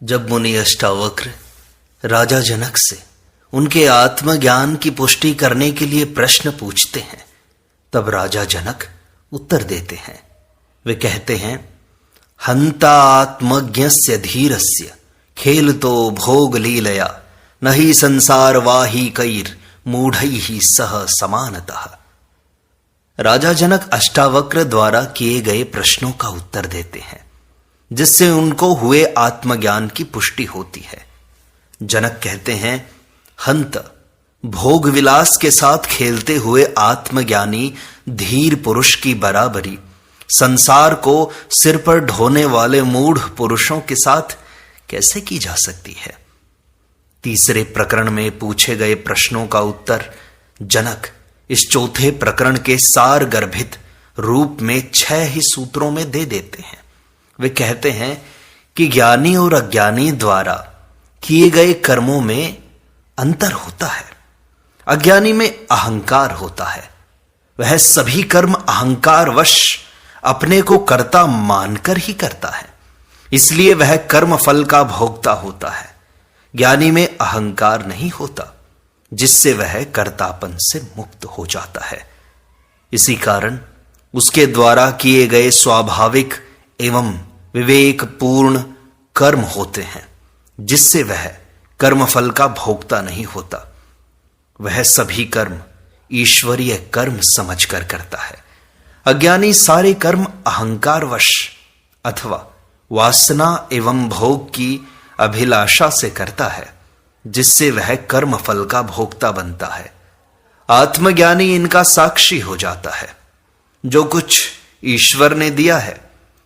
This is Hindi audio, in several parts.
जब मुनि अष्टावक्र राजा जनक से उनके आत्मज्ञान की पुष्टि करने के लिए प्रश्न पूछते हैं, तब राजा जनक उत्तर देते हैं। वे कहते हैं, हंता आत्मज्ञस्य धीरस्य खेलतो भोग लीलया नहि संसार वाही कैर मूढ़ैः सह समानतः। राजा जनक अष्टावक्र द्वारा किए गए प्रश्नों का उत्तर देते हैं, जिससे उनको हुए आत्मज्ञान की पुष्टि होती है। जनक कहते हैं, हंत भोग विलास के साथ खेलते हुए आत्मज्ञानी धीर पुरुष की बराबरी संसार को सिर पर ढोने वाले मूढ़ पुरुषों के साथ कैसे की जा सकती है। तीसरे प्रकरण में पूछे गए प्रश्नों का उत्तर जनक इस चौथे प्रकरण के सार गर्भित रूप में 6 ही सूत्रों में दे देते हैं। वे कहते हैं कि ज्ञानी और अज्ञानी द्वारा किए गए कर्मों में अंतर होता है। अज्ञानी में अहंकार होता है, वह सभी कर्म अहंकारवश अपने को कर्ता मानकर ही करता है, इसलिए वह कर्म फल का भोगता होता है। ज्ञानी में अहंकार नहीं होता, जिससे वह कर्तापन से मुक्त हो जाता है। इसी कारण उसके द्वारा किए गए स्वाभाविक एवं विवेकपूर्ण कर्म होते हैं, जिससे वह कर्मफल का भोगता नहीं होता। वह सभी कर्म ईश्वरीय कर्म समझकर करता है। अज्ञानी सारे कर्म अहंकारवश अथवा वासना एवं भोग की अभिलाषा से करता है, जिससे वह कर्मफल का भोक्ता बनता है। आत्मज्ञानी इनका साक्षी हो जाता है। जो कुछ ईश्वर ने दिया है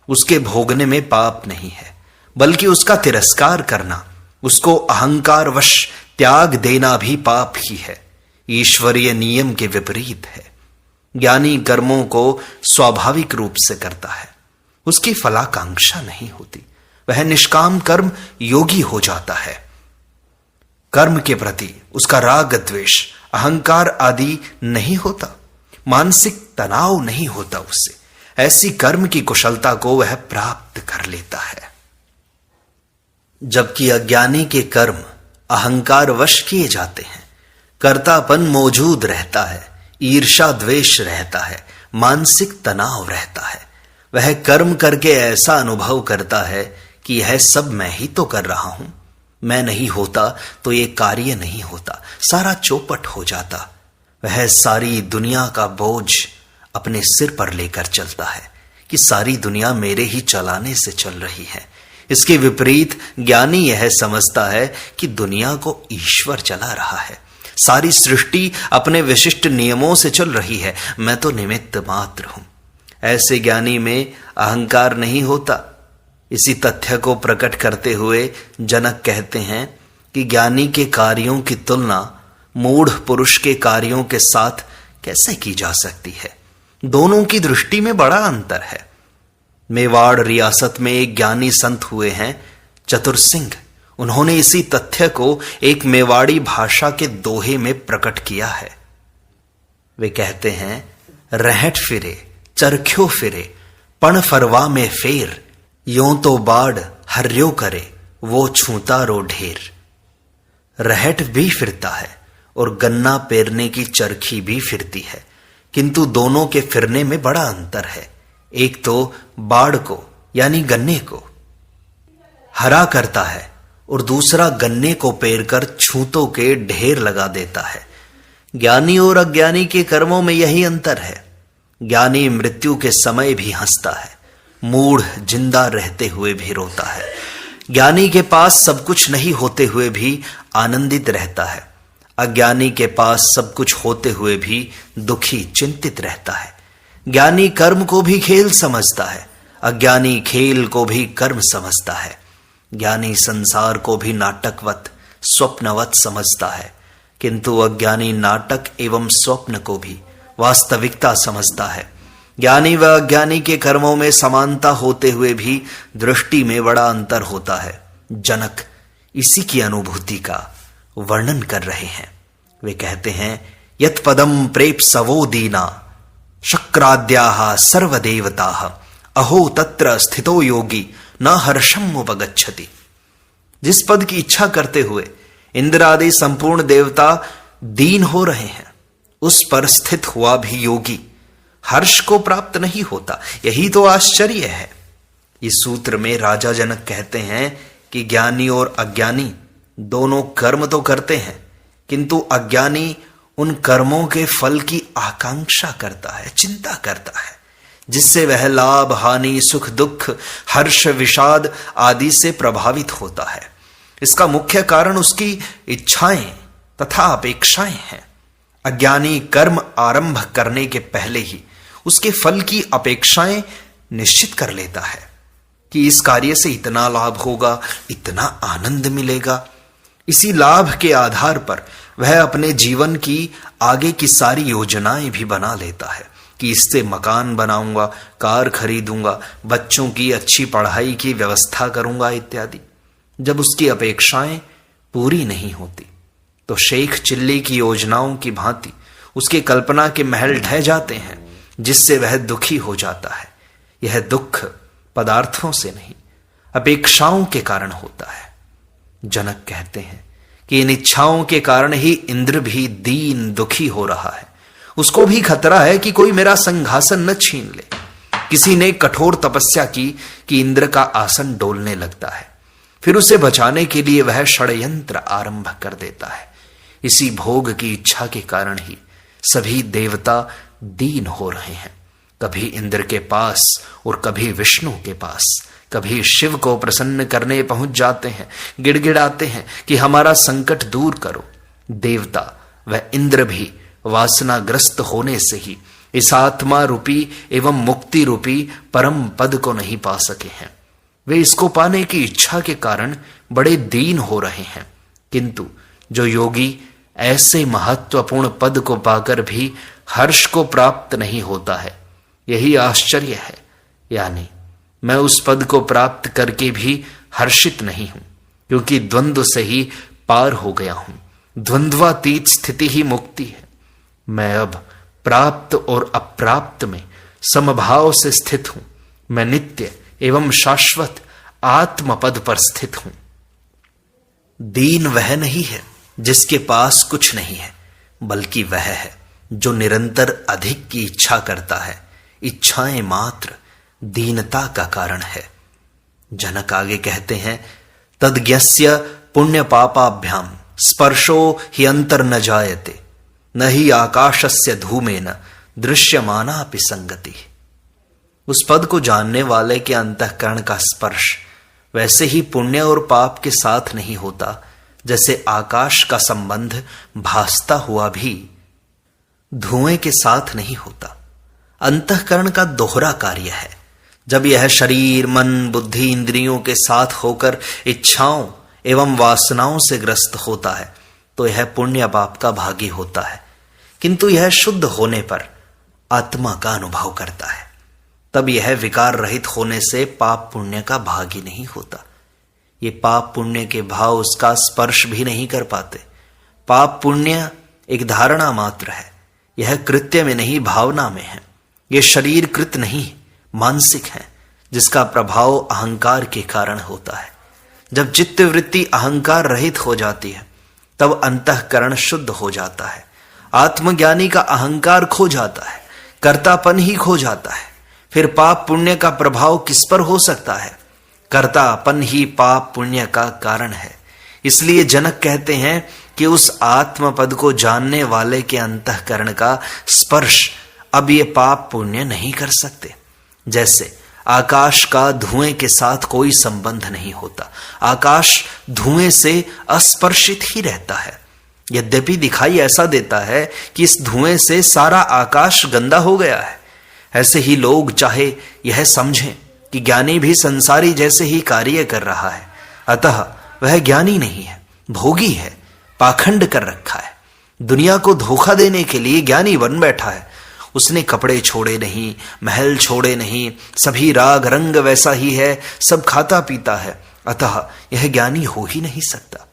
उसके भोगने में पाप नहीं है, बल्कि उसका तिरस्कार करना, उसको अहंकारवश त्याग देना भी पाप ही है, ईश्वरीय नियम के विपरीत है। ज्ञानी कर्मों को स्वाभाविक रूप से करता है, उसकी फलाकांक्षा नहीं होती। वह निष्काम कर्म योगी हो जाता है। कर्म के प्रति उसका राग द्वेष अहंकार आदि नहीं होता, मानसिक तनाव नहीं होता उससे। ऐसी कर्म की कुशलता को वह प्राप्त कर लेता है। जबकि अज्ञानी के कर्म अहंकारवश किए जाते हैं, कर्तापन मौजूद रहता है, ईर्षा द्वेष रहता है, मानसिक तनाव रहता है। वह कर्म करके ऐसा अनुभव करता है कि यह सब मैं ही तो कर रहा हूं, मैं नहीं होता तो ये कार्य नहीं होता, सारा चौपट हो जाता। वह सारी दुनिया का बोझ अपने सिर पर लेकर चलता है कि सारी दुनिया मेरे ही चलाने से चल रही है। इसके विपरीत ज्ञानी यह समझता है कि दुनिया को ईश्वर चला रहा है, सारी सृष्टि अपने विशिष्ट नियमों से चल रही है, मैं तो निमित्त मात्र हूं। ऐसे ज्ञानी में अहंकार नहीं होता। इसी तथ्य को प्रकट करते हुए जनक कहते हैं कि ज्ञानी के कार्यों की तुलना मूढ़ पुरुष के कार्यों के साथ कैसे की जा सकती है। दोनों की दृष्टि में बड़ा अंतर है। मेवाड़ रियासत में एक ज्ञानी संत हुए हैं, चतुर सिंह। उन्होंने इसी तथ्य को एक मेवाड़ी भाषा के दोहे में प्रकट किया है। वे कहते हैं, रहट फिरे चरख्यो फिरे पण फरवा में फेर, यों तो बाढ़ हर्यो करे वो छूता रो ढेर। रहट भी फिरता है और गन्ना पेरने की चरखी भी फिरती है, किंतु दोनों के फिरने में बड़ा अंतर है। एक तो बाढ़ को यानी गन्ने को हरा करता है और दूसरा गन्ने को पेरकर छूतों के ढेर लगा देता है। ज्ञानी और अज्ञानी के कर्मों में यही अंतर है। ज्ञानी मृत्यु के समय भी हंसता है, मूढ़ जिंदा रहते हुए भी रोता है। ज्ञानी के पास सब कुछ नहीं होते हुए भी आनंदित रहता है, अज्ञानी के पास सब कुछ होते हुए भी दुखी चिंतित रहता है। ज्ञानी कर्म को भी खेल समझता है, अज्ञानी खेल को भी कर्म समझता है। ज्ञानी संसार को भी नाटकवत स्वप्नवत समझता है, किंतु अज्ञानी नाटक एवं स्वप्न को भी वास्तविकता समझता है। ज्ञानी व अज्ञानी के कर्मों में समानता होते हुए भी दृष्टि में बड़ा अंतर होता है। जनक इसी की अनुभूति का वर्णन कर रहे हैं। वे कहते हैं, यत् पदम प्रेप सवो दीना शक्राद्याः सर्वदेवताः अहो तत्र स्थितो योगी न हर्षम उपगच्छति। जिस पद की इच्छा करते हुए इंद्र आदि संपूर्ण देवता दीन हो रहे हैं, उस पर स्थित हुआ भी योगी हर्ष को प्राप्त नहीं होता। यही तो आश्चर्य है। इस सूत्र में राजा जनक कहते हैं कि ज्ञानी और अज्ञानी दोनों कर्म तो करते हैं, किंतु अज्ञानी उन कर्मों के फल की आकांक्षा करता है, चिंता करता है, जिससे वह लाभ हानि सुख दुख हर्ष विषाद आदि से प्रभावित होता है। इसका मुख्य कारण उसकी इच्छाएं तथा अपेक्षाएं हैं। अज्ञानी कर्म आरंभ करने के पहले ही उसके फल की अपेक्षाएं निश्चित कर लेता है कि इस कार्य से इतना लाभ होगा, इतना आनंद मिलेगा। इसी लाभ के आधार पर वह अपने जीवन की आगे की सारी योजनाएं भी बना लेता है कि इससे मकान बनाऊंगा, कार खरीदूंगा, बच्चों की अच्छी पढ़ाई की व्यवस्था करूंगा इत्यादि। जब उसकी अपेक्षाएं पूरी नहीं होती तो शेख चिल्ली की योजनाओं की भांति उसके कल्पना के महल ढह जाते हैं, जिससे वह दुखी हो जाता है। यह दुख पदार्थों से नहीं, अपेक्षाओं के कारण होता है। जनक कहते हैं कि इन इच्छाओं के कारण ही इंद्र भी दीन दुखी हो रहा है। उसको भी खतरा है कि कोई मेरा सिंहासन न छीन ले। किसी ने कठोर तपस्या की कि इंद्र का आसन डोलने लगता है, फिर उसे बचाने के लिए वह षड्यंत्र आरंभ कर देता है। इसी भोग की इच्छा के कारण ही सभी देवता दीन हो रहे हैं, कभी इंद्र के पास और कभी विष्णु के पास, कभी शिव को प्रसन्न करने पहुंच जाते हैं, गिड़गिड़ाते हैं कि हमारा संकट दूर करो। देवता व इंद्र भी वासनाग्रस्त होने से ही इस आत्मा रूपी एवं मुक्ति रूपी परम पद को नहीं पा सके हैं। वे इसको पाने की इच्छा के कारण बड़े दीन हो रहे हैं, किंतु जो योगी ऐसे महत्वपूर्ण पद को पाकर भी हर्ष को प्राप्त नहीं होता है, यही आश्चर्य है। यानी मैं उस पद को प्राप्त करके भी हर्षित नहीं हूं, क्योंकि द्वंद्व से ही पार हो गया हूं। द्वंद्वातीत स्थिति ही मुक्ति है। मैं अब प्राप्त और अप्राप्त में समभाव से स्थित हूं। मैं नित्य एवं शाश्वत आत्म पद पर स्थित हूं। दीन वह नहीं है जिसके पास कुछ नहीं है, बल्कि वह है जो निरंतर अधिक की इच्छा करता है। इच्छाएं मात्र दीनता का कारण है। जनक आगे कहते हैं, तद्ज्ञस्य पुण्य पापाभ्याम स्पर्शो हि अंतर न जायते, न ही आकाशस्य धूमेन दृश्यमानापि संगति। उस पद को जानने वाले के अंतःकरण का स्पर्श वैसे ही पुण्य और पाप के साथ नहीं होता, जैसे आकाश का संबंध भासता हुआ भी धुएं के साथ नहीं होता। अंतःकरण का दोहरा कार्य है। जब यह शरीर मन बुद्धि इंद्रियों के साथ होकर इच्छाओं एवं वासनाओं से ग्रस्त होता है तो यह पुण्य पाप का भागी होता है, किंतु यह शुद्ध होने पर आत्मा का अनुभव करता है। तब यह विकार रहित होने से पाप पुण्य का भागी नहीं होता। ये पाप पुण्य के भाव उसका स्पर्श भी नहीं कर पाते। पाप पुण्य एक धारणा मात्र है। यह कृत्य में नहीं, भावना में है। यह शरीर कृत नहीं, मानसिक है, जिसका प्रभाव अहंकार के कारण होता है। जब चित्त वृत्ति अहंकार रहित हो जाती है तब अंतःकरण शुद्ध हो जाता है। आत्मज्ञानी का अहंकार खो जाता है, कर्तापन ही खो जाता है। फिर पाप पुण्य का प्रभाव किस पर हो सकता है? कर्तापन ही पाप पुण्य का कारण है। इसलिए जनक कहते हैं कि उस आत्म पद को जानने वाले के अंतःकरण का स्पर्श अब ये पाप पुण्य नहीं कर सकते। जैसे आकाश का धुएं के साथ कोई संबंध नहीं होता। आकाश धुएं से अस्पर्शित ही रहता है। यद्यपि दिखाई ऐसा देता है कि इस धुएं से सारा आकाश गंदा हो गया है। ऐसे ही लोग चाहे यह समझें कि ज्ञानी भी संसारी जैसे ही कार्य कर रहा है, अतः वह ज्ञानी नहीं है, भोगी है, पाखंड कर रखा है। दुनिया को धोखा देने के लिए ज्ञानी बन बैठा है। उसने कपड़े छोड़े नहीं, महल छोड़े नहीं, सभी राग रंग वैसा ही है, सब खाता पीता है, अतः यह ज्ञानी हो ही नहीं सकता।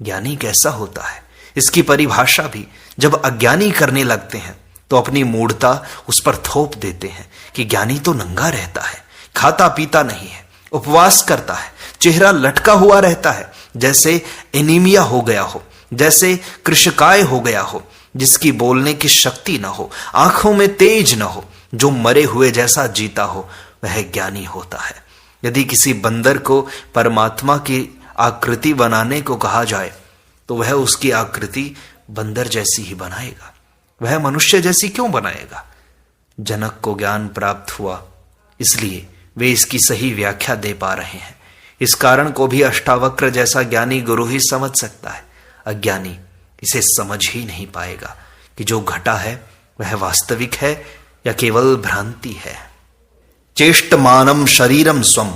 ज्ञानी कैसा होता है, इसकी परिभाषा भी जब अज्ञानी करने लगते हैं तो अपनी मूढ़ता उस पर थोप देते हैं कि ज्ञानी तो नंगा रहता है, खाता पीता नहीं है, उपवास करता है, चेहरा लटका हुआ रहता है, जैसे एनीमिया हो गया हो, जैसे कृशकाय हो गया हो, जिसकी बोलने की शक्ति न हो, आंखों में तेज न हो, जो मरे हुए जैसा जीता हो, वह ज्ञानी होता है। यदि किसी बंदर को परमात्मा की आकृति बनाने को कहा जाए तो वह उसकी आकृति बंदर जैसी ही बनाएगा, वह मनुष्य जैसी क्यों बनाएगा? जनक को ज्ञान प्राप्त हुआ, इसलिए वे इसकी सही व्याख्या दे पा रहे हैं। इस कारण को भी अष्टावक्र जैसा ज्ञानी गुरु ही समझ सकता है। अज्ञानी इसे समझ ही नहीं पाएगा कि जो घटा है वह वास्तविक है या केवल भ्रांति है। चेष्टमानम शरीरम स्वम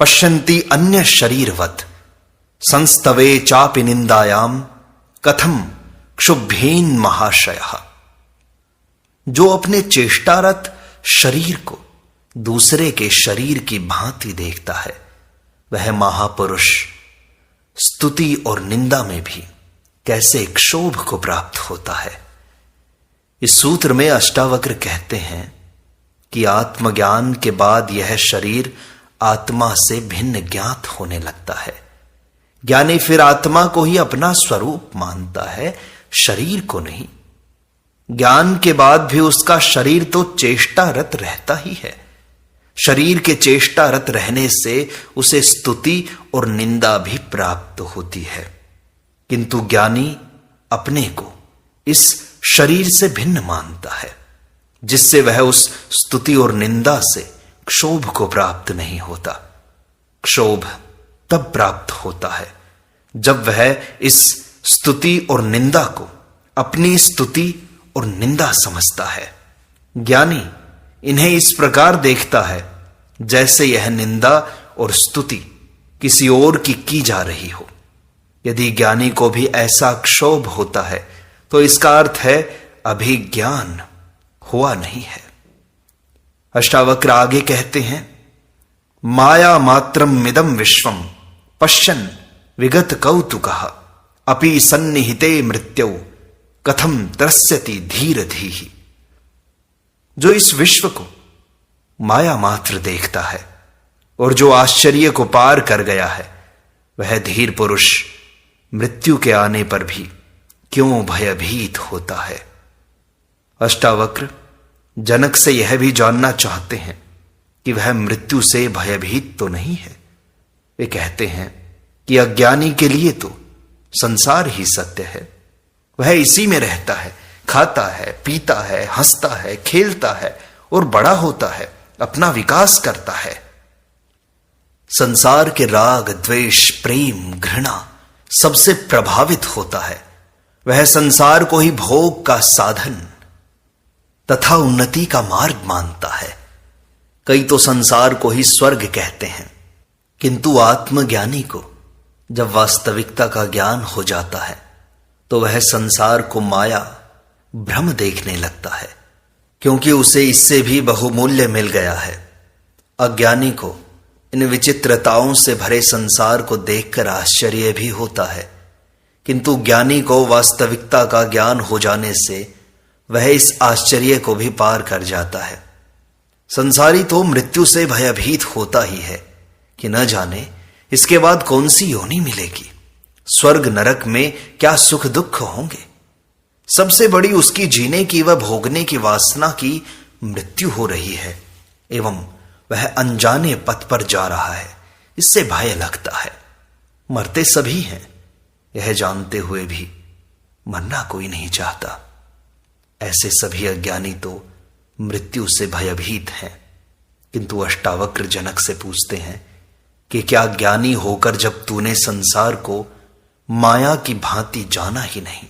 पश्यन्ति अन्य शरीरवत संस्तवे चापि निंदायाम कथम क्षुभ्येन महाशयः। जो अपने चेष्टारत शरीर को दूसरे के शरीर की भांति देखता है, वह महापुरुष स्तुति और निंदा में भी कैसे क्षोभ को प्राप्त होता है। इस सूत्र में अष्टावक्र कहते हैं कि आत्मज्ञान के बाद यह शरीर आत्मा से भिन्न ज्ञात होने लगता है। ज्ञानी फिर आत्मा को ही अपना स्वरूप मानता है, शरीर को नहीं। ज्ञान के बाद भी उसका शरीर तो चेष्टारत रहता ही है। शरीर के चेष्टारत रहने से उसे स्तुति और निंदा भी प्राप्त होती है, किंतु ज्ञानी अपने को इस शरीर से भिन्न मानता है, जिससे वह उस स्तुति और निंदा से क्षोभ को प्राप्त नहीं होता। क्षोभ तब प्राप्त होता है जब वह इस स्तुति और निंदा को अपनी स्तुति और निंदा समझता है। ज्ञानी इन्हें इस प्रकार देखता है जैसे यह निंदा और स्तुति किसी और की जा रही हो। यदि ज्ञानी को भी ऐसा क्षोभ होता है तो इसका अर्थ है अभी ज्ञान हुआ नहीं है। अष्टावक्र आगे कहते हैं, माया मात्रम मिदम विश्वम पश्यन् विगत कौतुकः अपि सन्निहिते मृत्यौ कथम त्रस्यति धीर धीहि। जो इस विश्व को माया मात्र देखता है और जो आश्चर्य को पार कर गया है, वह धीर पुरुष मृत्यु के आने पर भी क्यों भयभीत होता है। अष्टावक्र जनक से यह भी जानना चाहते हैं कि वह मृत्यु से भयभीत तो नहीं है। वे कहते हैं कि अज्ञानी के लिए तो संसार ही सत्य है, वह इसी में रहता है, खाता है, पीता है, हंसता है, खेलता है और बड़ा होता है, अपना विकास करता है। संसार के राग, द्वेष, प्रेम, घृणा सबसे प्रभावित होता है। वह संसार को ही भोग का साधन तथा उन्नति का मार्ग मानता है। कई तो संसार को ही स्वर्ग कहते हैं, किंतु आत्मज्ञानी को जब वास्तविकता का ज्ञान हो जाता है तो वह संसार को माया, भ्रम देखने लगता है, क्योंकि उसे इससे भी बहुमूल्य मिल गया है। अज्ञानी को इन विचित्रताओं से भरे संसार को देखकर आश्चर्य भी होता है, किंतु ज्ञानी को वास्तविकता का ज्ञान हो जाने से वह इस आश्चर्य को भी पार कर जाता है। संसारी तो मृत्यु से भयभीत होता ही है कि न जाने इसके बाद कौन सी योनि मिलेगी, स्वर्ग नरक में क्या सुख दुख होंगे। सबसे बड़ी उसकी जीने की व भोगने की वासना की मृत्यु हो रही है एवं वह अनजाने पथ पर जा रहा है। इससे भय लगता है। मरते सभी हैं, यह जानते हुए भी मरना कोई नहीं चाहता। ऐसे सभी अज्ञानी तो मृत्यु से भयभीत हैं, किंतु अष्टावक्र जनक से पूछते हैं कि क्या ज्ञानी होकर जब तूने संसार को माया की भांति जाना ही नहीं,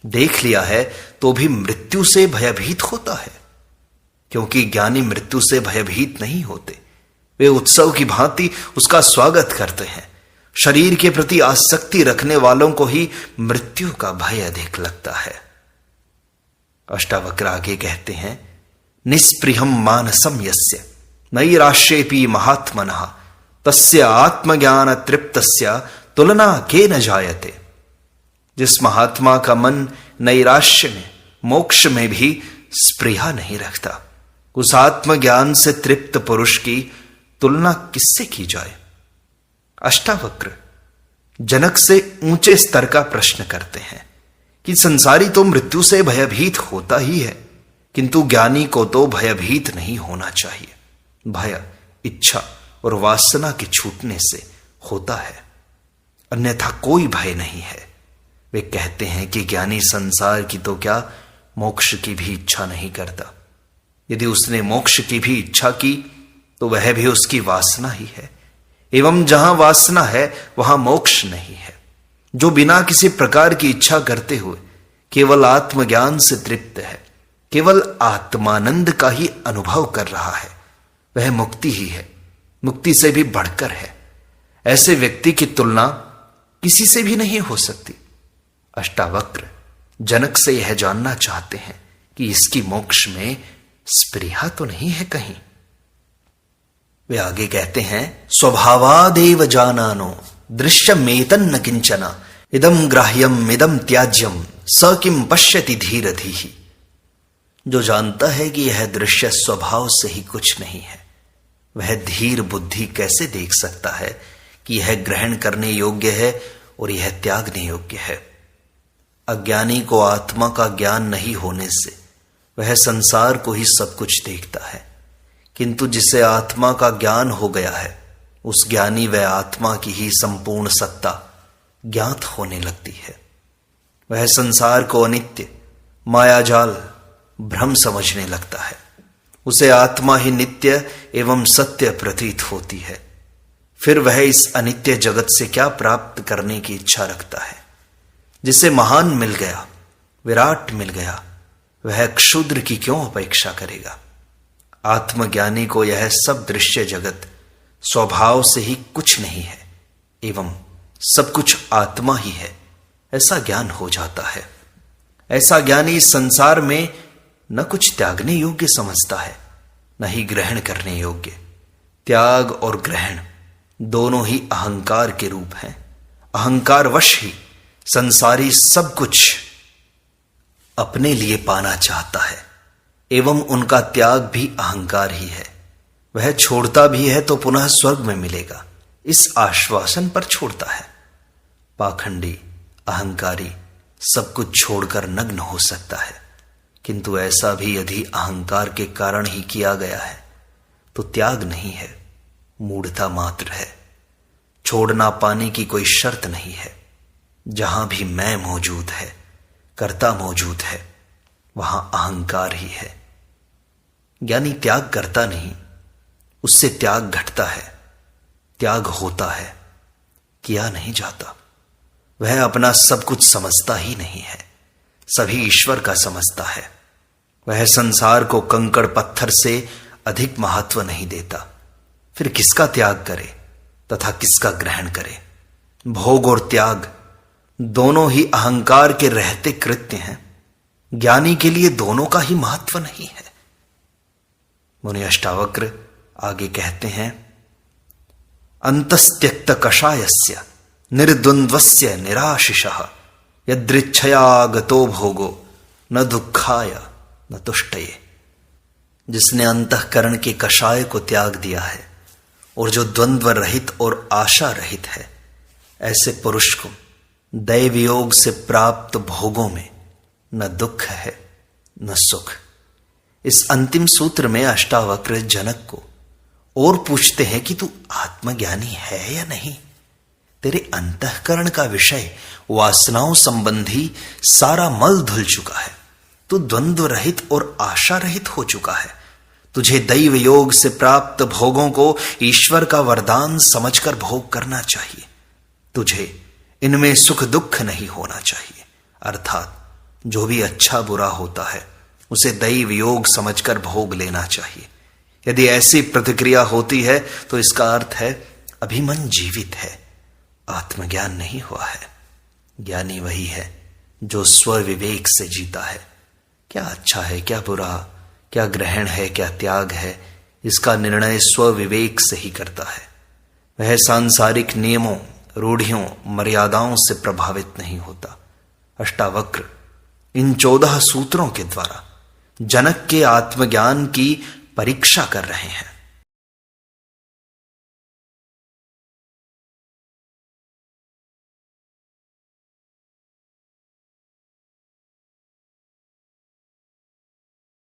देख लिया है, तो भी मृत्यु से भयभीत होता है? क्योंकि ज्ञानी मृत्यु से भयभीत नहीं होते, वे उत्सव की भांति उसका स्वागत करते हैं। शरीर के प्रति आसक्ति रखने वालों को ही मृत्यु का भय अधिक लगता है। अष्टावक्र आगे कहते हैं, निस्पृहम मानसम यस्य नैराश्येपि महात्मनः तस्य आत्मज्ञान तृप्तस्य तुलना के न जायते। जिस महात्मा का मन नैराश्य में, मोक्ष में भी स्पृहा नहीं रखता, उस आत्मज्ञान से तृप्त पुरुष की तुलना किससे की जाए। अष्टावक्र जनक से ऊंचे स्तर का प्रश्न करते हैं कि संसारी तो मृत्यु से भयभीत होता ही है, किंतु ज्ञानी को तो भयभीत नहीं होना चाहिए। भय इच्छा और वासना के छूटने से होता है, अन्यथा कोई भय नहीं है। वे कहते हैं कि ज्ञानी संसार की तो क्या, मोक्ष की भी इच्छा नहीं करता। यदि उसने मोक्ष की भी इच्छा की तो वह भी उसकी वासना ही है, एवं जहां वासना है वहां मोक्ष नहीं है। जो बिना किसी प्रकार की इच्छा करते हुए केवल आत्मज्ञान से तृप्त है, केवल आत्मानंद का ही अनुभव कर रहा है, वह मुक्ति ही है, मुक्ति से भी बढ़कर है। ऐसे व्यक्ति की तुलना किसी से भी नहीं हो सकती। अष्टावक्र जनक से यह जानना चाहते हैं कि इसकी मोक्ष में स्पृहा तो नहीं है कहीं। वे आगे कहते हैं, स्वभावादेव जानानो दृश्यमेतन्न न किंचना इदम ग्राह्यम इदम त्याज्यम स किम पश्यति धीरधीहि। जो जानता है कि यह दृश्य स्वभाव से ही कुछ नहीं है, वह धीर बुद्धि कैसे देख सकता है कि यह ग्रहण करने योग्य है और यह त्यागने योग्य है। अज्ञानी को आत्मा का ज्ञान नहीं होने से वह संसार को ही सब कुछ देखता है, किंतु जिसे आत्मा का ज्ञान हो गया है उस ज्ञानी व आत्मा की ही संपूर्ण सत्ता ज्ञात होने लगती है। वह संसार को अनित्य, मायाजाल, भ्रम समझने लगता है। उसे आत्मा ही नित्य एवं सत्य प्रतीत होती है। फिर वह इस अनित्य जगत से क्या प्राप्त करने की इच्छा रखता है। जिसे महान मिल गया, विराट मिल गया, वह क्षुद्र की क्यों अपेक्षा करेगा। आत्मज्ञानी को यह सब दृश्य जगत स्वभाव से ही कुछ नहीं है एवं सब कुछ आत्मा ही है, ऐसा ज्ञान हो जाता है। ऐसा ज्ञानी इस संसार में न कुछ त्यागने योग्य समझता है, न ही ग्रहण करने योग्य। त्याग और ग्रहण दोनों ही अहंकार के रूप हैं। अहंकारवश ही संसारी सब कुछ अपने लिए पाना चाहता है एवं उनका त्याग भी अहंकार ही है। वह छोड़ता भी है तो पुनः स्वर्ग में मिलेगा, इस आश्वासन पर छोड़ता है। पाखंडी, अहंकारी सब कुछ छोड़कर नग्न हो सकता है, किंतु ऐसा भी यदि अहंकार के कारण ही किया गया है तो त्याग नहीं है, मूढ़ता मात्र है। छोड़ना पाने की कोई शर्त नहीं है। जहां भी मैं मौजूद है, कर्ता मौजूद है, वहां अहंकार ही है। ज्ञानी त्याग करता नहीं, उससे त्याग घटता है, त्याग होता है, किया नहीं जाता। वह अपना सब कुछ समझता ही नहीं है, सभी ईश्वर का समझता है। वह संसार को कंकड़ पत्थर से अधिक महत्व नहीं देता। फिर किसका त्याग करे तथा किसका ग्रहण करे। भोग और त्याग दोनों ही अहंकार के रहते कृत्य हैं। ज्ञानी के लिए दोनों का ही महत्व नहीं है। मुनि अष्टावक्र आगे कहते हैं, अंतस्त्यक्त कषायस्य निर्द्वंद्वस्य निराशिषः यदृच्छया गतो भोगो न दुखाय न तुष्टये। जिसने अंतःकरण के कषाय को त्याग दिया है और जो द्वंद्व रहित और आशा रहित है, ऐसे पुरुष को दैव योग से प्राप्त भोगों में न दुख है न सुख। इस अंतिम सूत्र में अष्टावक्र जनक को और पूछते हैं कि तू आत्मज्ञानी है या नहीं। तेरे अंतःकरण का विषय वासनाओं संबंधी सारा मल धुल चुका है। तू द्वंद्व रहित और आशा रहित हो चुका है। तुझे दैव योग से प्राप्त भोगों को ईश्वर का वरदान समझकर भोग करना चाहिए। तुझे इनमें सुख दुख नहीं होना चाहिए। अर्थात जो भी अच्छा बुरा होता है उसे दैव योग समझकर भोग लेना चाहिए। यदि ऐसी प्रतिक्रिया होती है तो इसका अर्थ है अभी मन जीवित है, आत्मज्ञान नहीं हुआ है। ज्ञानी वही है जो स्वविवेक से जीता है। क्या अच्छा है, क्या बुरा, क्या ग्रहण है, क्या त्याग है, इसका निर्णय स्वविवेक से ही करता है। वह सांसारिक नियमों, रूढ़ियों, मर्यादाओं से प्रभावित नहीं होता। अष्टावक्र इन 14 सूत्रों के द्वारा जनक के आत्मज्ञान की परीक्षा कर रहे हैं।